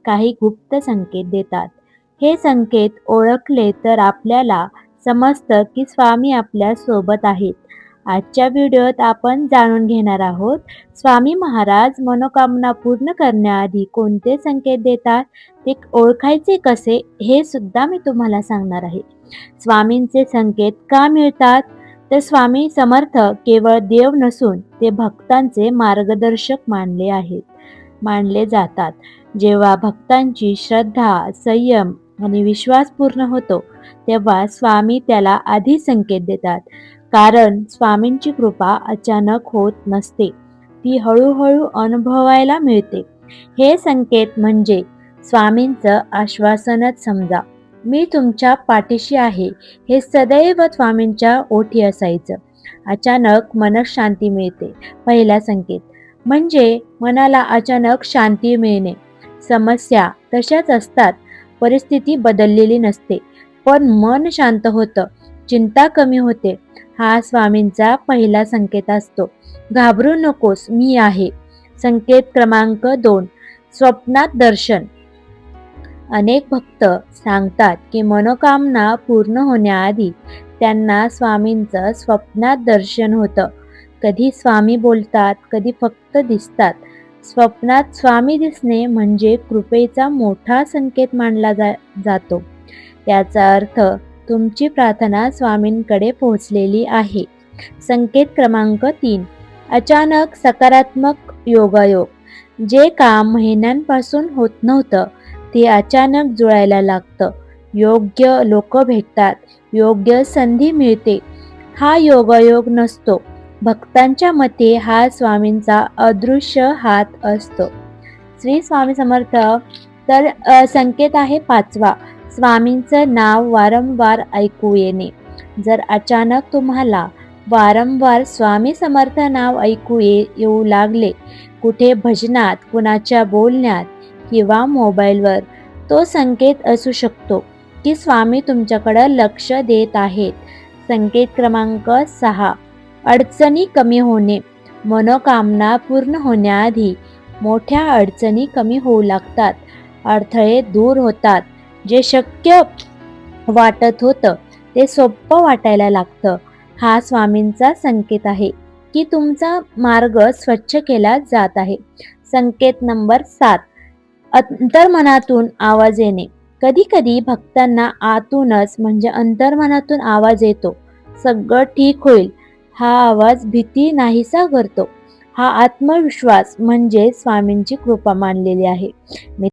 काही गुप्त संकेत देतात. हे संकेत ओळखले तर आपल्याला समजतं की स्वामी आपल्या सोबत आहेत. आजच्या व्हिडिओत आपण जाणून घेणार आहोत, स्वामी महाराज मनोकामना पूर्ण करण्याआधी कोणते संकेत देतात, ते ओळखायचे कसे, हे सुद्धा मी तुम्हाला सांगणार आहे. स्वामींचे संकेत का मिळतात? तर स्वामी समर्थ केवळ देव नसून ते भक्तांचे मार्गदर्शक मानले जातात. जेव्हा भक्तांची श्रद्धा, संयम आणि विश्वास पूर्ण होतो, तेव्हा स्वामी त्याला आधी संकेत देतात. कारण स्वामींची कृपा अचानक होत नसते, ती हळूहळू अनुभवायला मिळते. हे संकेत म्हणजे स्वामींचं आश्वासनच समजा. मी तुमच्या पाठीशी आहे, हे सदैव स्वामींच्या ओठी असायचं. अचानक मनात शांती मिळते. पहिला संकेत म्हणजे मनाला अचानक शांती मिळणे. समस्या तशाच असतात, परिस्थिती बदललेली नसते, पण मन शांत होतं, चिंता कमी होते. हा स्वामींचा पहिला संकेत असतो. घाबरू नकोस, मी आहे. संकेत क्रमांक 2, स्वप्नात दर्शन. अनेक भक्त सांगतात की मनोकामना पूर्ण होण्याआधी त्यांना स्वामींचं स्वप्नात दर्शन होतं. कधी स्वामी बोलतात, कधी फक्त दिसतात. स्वप्नात स्वामी दिसणे म्हणजे कृपेचा मोठा संकेत मानला जातो. याचा अर्थ तुमची प्रार्थना स्वामींकडे पोहोचलेली आहे. संकेत क्रमांक 3, अचानक सकारात्मक योगायोग. जे काम महिन्यांपासून होत नव्हतं, ते अचानक जुळायला लागतं. योग्य लोक भेटतात, योग्य संधी मिळते. हा योगायोग नसतो. भक्तांच्या मते हा स्वामींचा अदृश्य हात असतो. श्री स्वामी समर्थ. तर संकेत आहे 5वा, स्वामींचं नाव वारंवार ऐकू येणे. जर अचानक तुम्हाला वारंवार स्वामी समर्थ नाव ऐकू येऊ लागले, कुठे भजनात, कुणाच्या बोलण्यात किंवा मोबाईलवर, तो संकेत असू शकतो की स्वामी तुमच्याकडे लक्ष देत आहेत. संकेत क्रमांक 6, अडचणी कमी होणे. मनोकामना पूर्ण होण्याआधी मोठ्या अडचणी कमी होऊ लागतात. अडथळे दूर होतात. जे शक्य वाटत होतं ते सोपं वाटायला लागतं. हा स्वामींचा संकेत आहे की तुमचा मार्ग स्वच्छ केला जात आहे. संकेत नंबर 7, अंतर्मनातून आवाज येणे. कधी कधी भक्तांना आतूनच म्हणजे अंतर्मनातून आवाज येतो, सगळं ठीक होईल. हा आवाज भीती नाहीसा करतो. हा आत्मविश्वास म्हणजे स्वामींची कृपा मानलेली आहे.